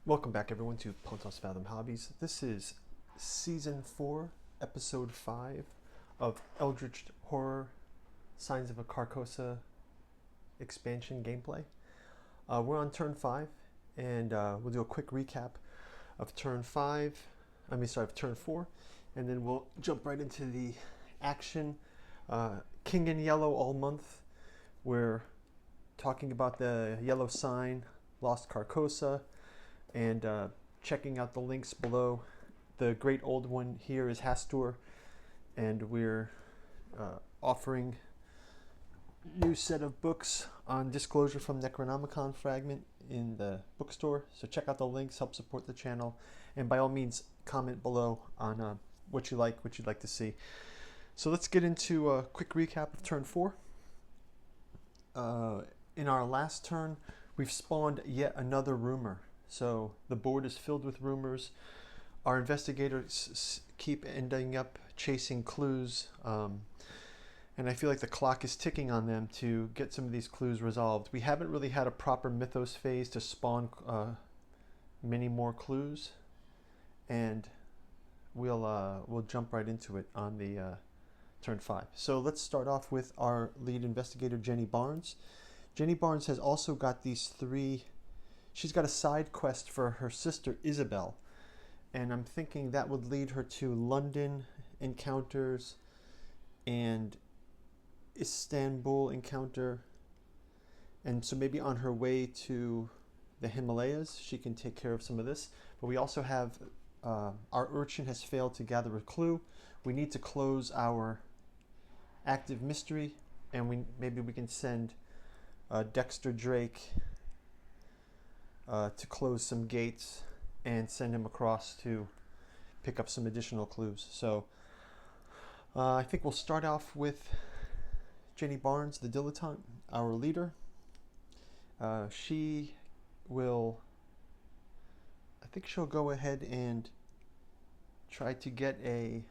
Welcome back everyone to Pontos Fathom Hobbies. This is Season 4, Episode 5 of Eldritch Horror Signs of a Carcosa expansion gameplay. We're on turn 5 and we'll do a quick recap of turn 4, and then we'll jump right into the action. King in Yellow all month. We're talking about the yellow sign, Lost Carcosa, and checking out the links below. The great old one here is Hastur, and we're offering new set of books on Disclosure from Necronomicon Fragment in the bookstore. So check out the links, help support the channel, and by all means comment below on what you like, what you'd like to see. So let's get into a quick recap of turn 4. In our last turn, we've spawned yet another rumor. So the board is filled with rumors. Our investigators keep ending up chasing clues, and I feel like the clock is ticking on them to get some of these clues resolved. We haven't really had a proper mythos phase to spawn many more clues, and we'll jump right into it on the turn 5. So let's start off with our lead investigator, Jenny Barnes. Jenny Barnes has also got these 3. She's got a side quest for her sister Isabel, and I'm thinking that would lead her to London encounters and Istanbul encounter, and so maybe on her way to the Himalayas she can take care of some of this. But we also have our urchin has failed to gather a clue. We need to close our active mystery, and maybe we can send Dexter Drake to close some gates and send him across to pick up some additional clues. So I think we'll start off with Jenny Barnes, the dilettante, our leader. She will, I think she'll go ahead and try to get a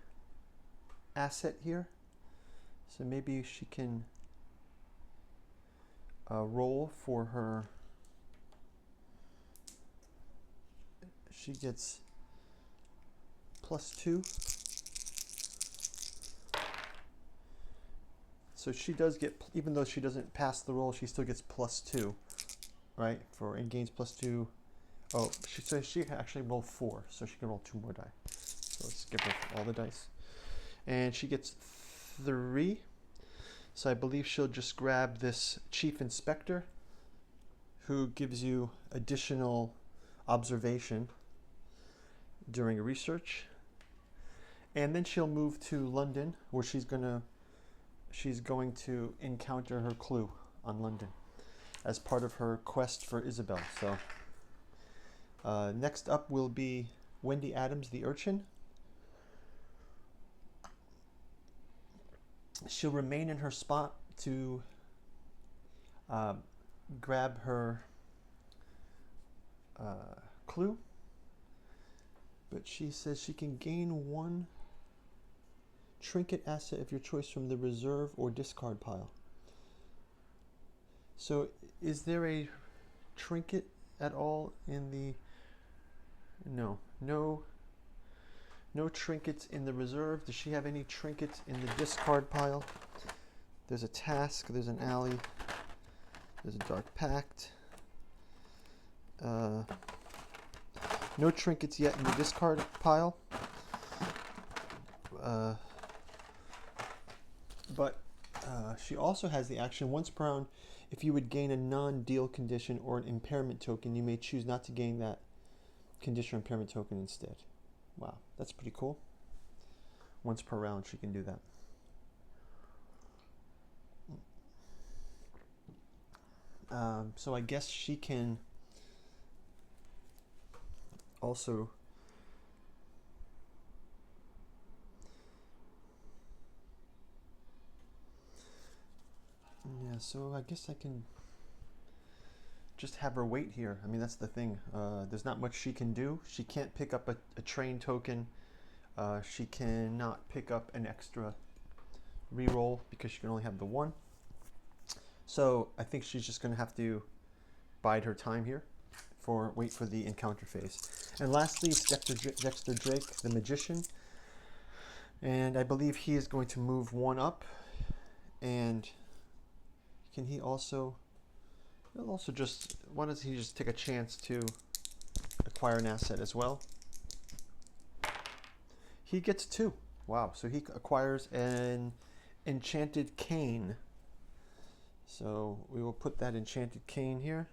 asset here. So maybe she can roll for her. She gets +2. So she does get, even though she doesn't pass the roll, she still gets +2, right? And gains +2. Oh, she actually rolled 4, so she can roll 2 more die. So let's give her all the dice. And she gets 3. So I believe she'll just grab this Chief Inspector, who gives you additional observation during research. And then she'll move to London, where she's going to encounter her clue on London as part of her quest for Isabel. So next up will be Wendy Adams, the urchin. She'll remain in her spot to grab her clue, but she says she can gain 1 trinket asset of your choice from the reserve or discard pile. So is there a trinket at all in the... No trinkets in the reserve. Does she have any trinkets in the discard pile? There's a task, there's an alley, there's a dark pact. No trinkets yet in the discard pile. But she also has the action, once per round, if you would gain a non-deal condition or an impairment token, you may choose not to gain that condition or impairment token instead. Wow, that's pretty cool. Once per round she can do that. So I guess she can also so I guess I can just have her wait here. I mean, that's the thing. There's not much she can do. She can't pick up a train token. She cannot pick up an extra reroll because she can only have the 1. So I think she's just going to have to bide her time here. wait for the encounter phase. And lastly, it's Dexter Drake, the magician. And I believe he is going to move one up. And can he also... He'll also just... Why doesn't he just take a chance to acquire an asset as well? He gets 2. Wow, so he acquires an enchanted cane. So we will put that enchanted cane here.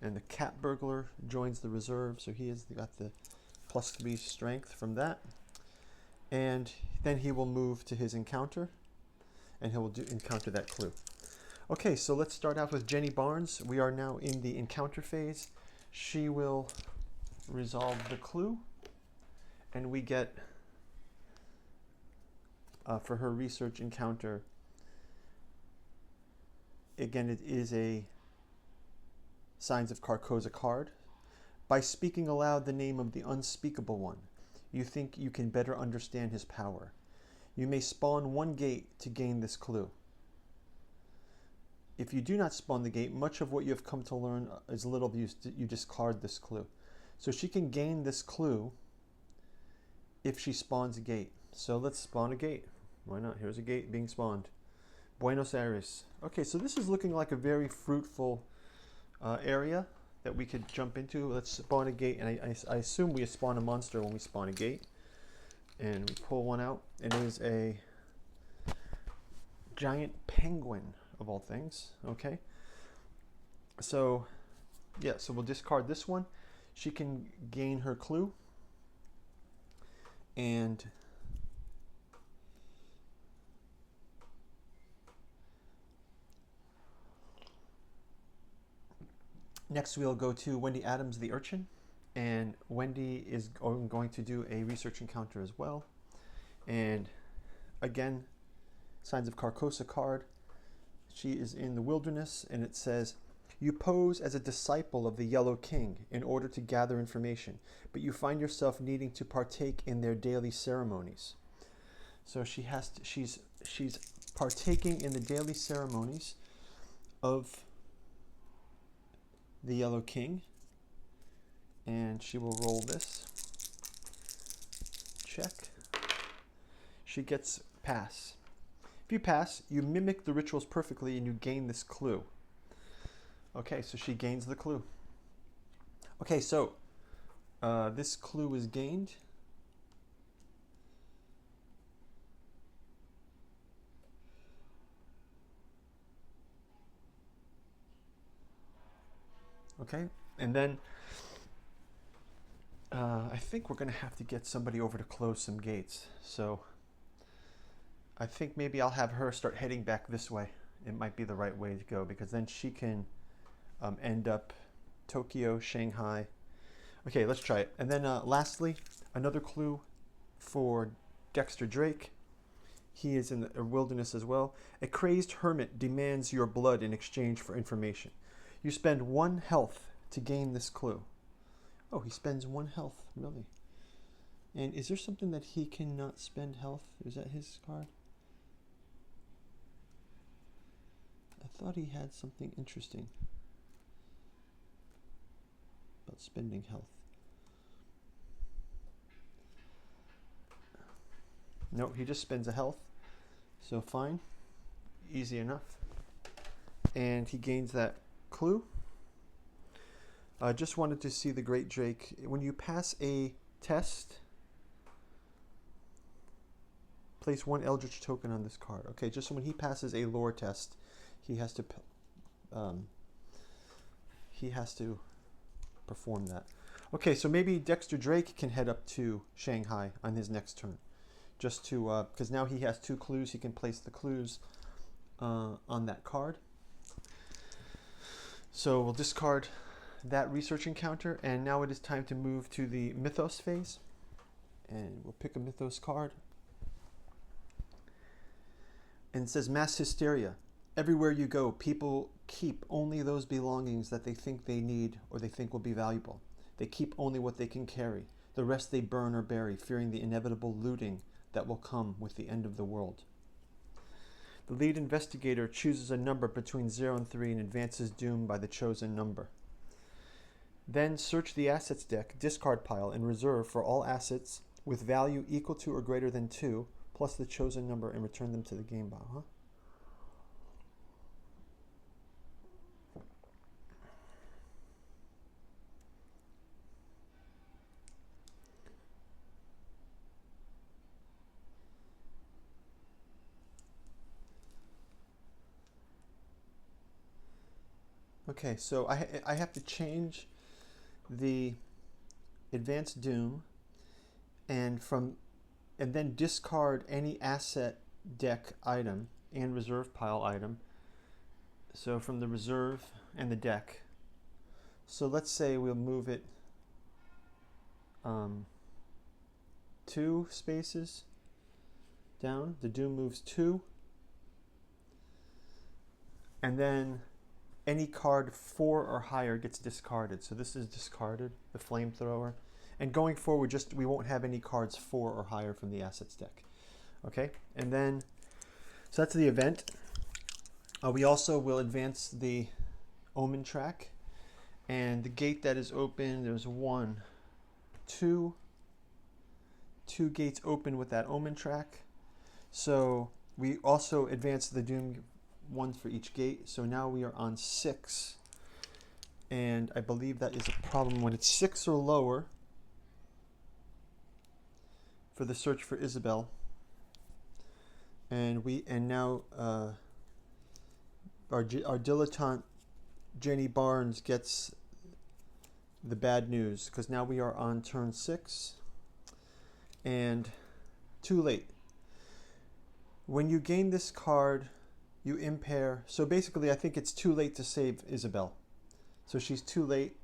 And the cat burglar joins the reserve, so he has got the +3 strength from that. And then he will move to his encounter, and he will encounter that clue. Okay, so let's start out with Jenny Barnes. We are now in the encounter phase. She will resolve the clue, and we get, for her research encounter, again, it is a Signs of Carcosa card. By speaking aloud the name of the unspeakable one, you think you can better understand his power. You may spawn 1 gate to gain this clue. If you do not spawn the gate, much of what you have come to learn is little use. You discard this clue. So she can gain this clue if she spawns a gate. So let's spawn a gate. Why not? Here's a gate being spawned. Buenos Aires. Okay, so this is looking like a very fruitful area that we could jump into. Let's spawn a gate, and I assume we spawn a monster when we spawn a gate. And we pull one out. It is a giant penguin, of all things. Okay. So, yeah, so we'll discard this one. She can gain her clue. And next we'll go to Wendy Adams, the urchin. And Wendy is going to do a research encounter as well. And again, Signs of Carcosa card. She is in the wilderness, and it says, you pose as a disciple of the Yellow King in order to gather information, but you find yourself needing to partake in their daily ceremonies. So she has to, she's partaking in the daily ceremonies of the Yellow King. And she will roll this. Check. She gets pass. If you pass, you mimic the rituals perfectly and you gain this clue. Okay, so she gains the clue. Okay, so this clue is gained. Okay, and then I think we're going to have to get somebody over to close some gates. So I think maybe I'll have her start heading back this way. It might be the right way to go, because then she can end up Tokyo, Shanghai. Okay, let's try it. And then lastly, another clue for Dexter Drake. He is in the wilderness as well. A crazed hermit demands your blood in exchange for information. You spend 1 health to gain this clue. Oh, he spends 1 health, really. And is there something that he cannot spend health? Is that his card? I thought he had something interesting about spending health. No, he just spends a health. So fine. Easy enough. And he gains that clue. I just wanted to see the Great Drake. When you pass a test, place 1 Eldritch token on this card. Okay, just so when he passes a lore test, he has to perform that. Okay, so maybe Dexter Drake can head up to Shanghai on his next turn, just to because now he has 2 clues. He can place the clues on that card. So we'll discard that research encounter, and now it is time to move to the mythos phase, and we'll pick a mythos card. And it says mass hysteria. Everywhere you go, people keep only those belongings that they think they need or they think will be valuable. They keep only what they can carry. The rest they burn or bury, fearing the inevitable looting that will come with the end of the world. The lead investigator chooses a number between 0 and 3 and advances doom by the chosen number. Then search the assets deck, discard pile, and reserve for all assets with value equal to or greater than 2, plus the chosen number, and return them to the game pile. Huh? Okay, so I have to change the Advanced Doom and then discard any asset deck item and reserve pile item. So from the reserve and the deck. So let's say we'll move it 2 spaces down. The Doom moves 2. And then any card 4 or higher gets discarded. So this is discarded, the flamethrower. And going forward, we won't have any cards 4 or higher from the assets deck. Okay, and then, so that's the event. We also will advance the omen track. And the gate that is open, there's 2 gates open with that omen track. So we also advance the Doom 1 for each gate. So now we are on 6. And I believe that is a problem when it's 6 or lower for the search for Isabel. And now our dilettante Jenny Barnes gets the bad news, because now we are on turn 6 and too late. When you gain this card, you impair. So basically, I think it's too late to save Isabel. So she's too late.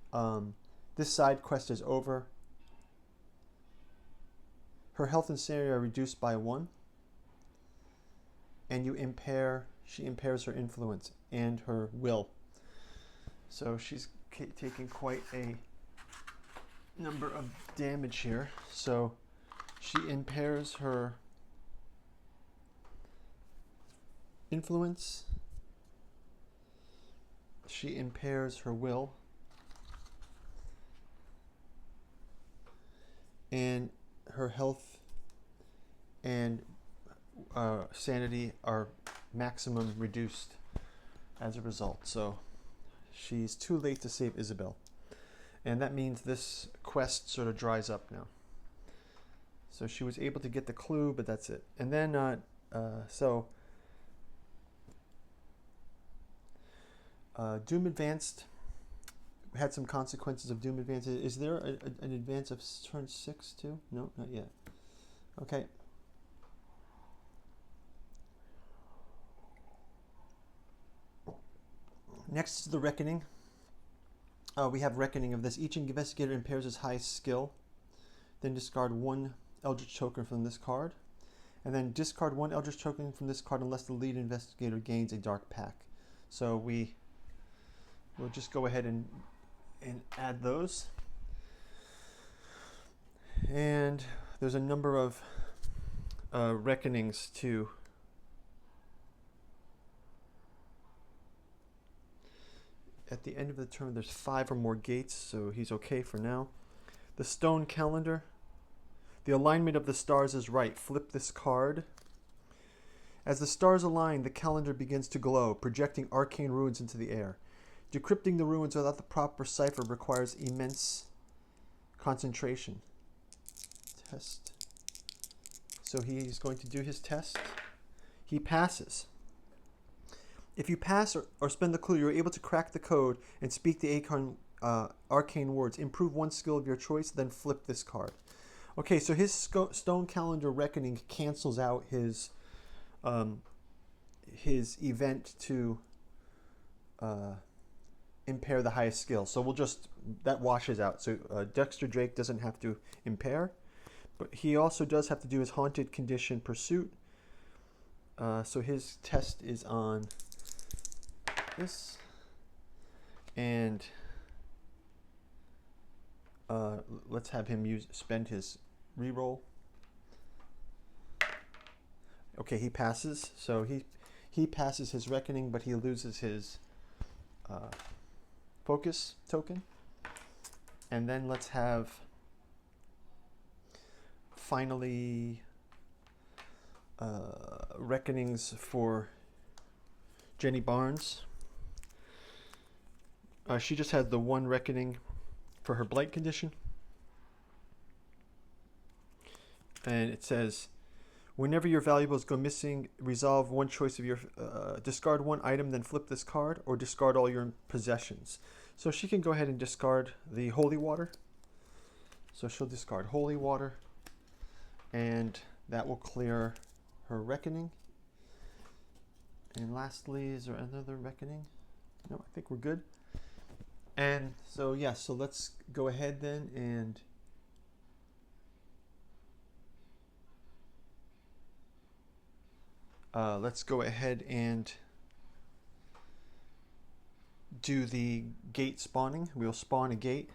This side quest is over. Her health and sanity are reduced by 1. And she impairs her influence and her will. So she's taking quite a number of damage here. So she impairs her influence. She impairs her will. And her health and sanity are maximum reduced as a result. So she's too late to save Isabel. And that means this quest sort of dries up now. So she was able to get the clue, but that's it. And then, Doom Advanced had some consequences of Doom Advanced. Is there an advance of turn 6 too? No, not yet. Okay. Next is the Reckoning. We have Reckoning of this. Each investigator impairs his highest skill. Then discard 1 Eldritch token from this card. And then discard 1 Eldritch token from this card unless the lead investigator gains a dark pack. So we'll just go ahead and add those. And there's a number of reckonings too. At the end of the turn, there's 5 or more gates, so he's okay for now. The Stone Calendar. The alignment of the stars is right. Flip this card. As the stars align, the calendar begins to glow, projecting arcane runes into the air. Decrypting the ruins without the proper cipher requires immense concentration. Test. So he's going to do his test. He passes. If you pass or spend the clue, you're able to crack the code and speak the arcane words. Improve 1 skill of your choice, then flip this card. Okay, so his Stone Calendar Reckoning cancels out his event to impair the highest skill. So that washes out. So Dexter Drake doesn't have to impair, but he also does have to do his Haunted Condition Pursuit. So his test is on this, and let's have him spend his reroll. Okay, he passes. So he passes his Reckoning, but he loses his focus token. And then let's have finally reckonings for Jenny Barnes. She just had the one reckoning for her blight condition. And it says, whenever your valuables go missing, resolve one choice of your, discard one item, then flip this card, or discard all your possessions. So she can go ahead and discard the holy water. So she'll discard holy water, and that will clear her reckoning. And lastly, is there another reckoning? No, I think we're good. And so, yeah, so let's go ahead then and let's go ahead and do the gate spawning. We'll spawn a gate.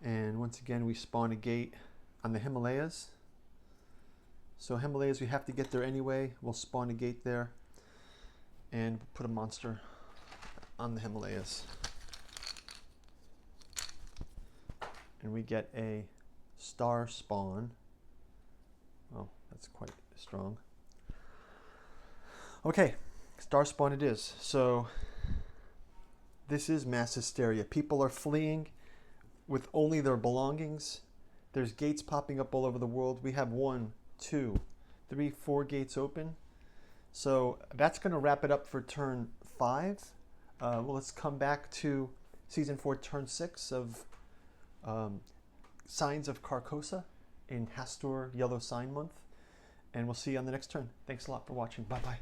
And once again, we spawn a gate on the Himalayas. So Himalayas, we have to get there anyway. We'll spawn a gate there and put a monster on the Himalayas. And we get a star spawn. Oh, that's quite strong. Okay, star spawn it is. So this is mass hysteria. People are fleeing with only their belongings. There's gates popping up all over the world. We have 1, 2, 3, 4 gates open. So that's going to wrap it up for turn 5. Well, let's come back to season 4, turn 6 of Signs of Carcosa in Hastur Yellow Sign Month. And we'll see you on the next turn. Thanks a lot for watching. Bye-bye.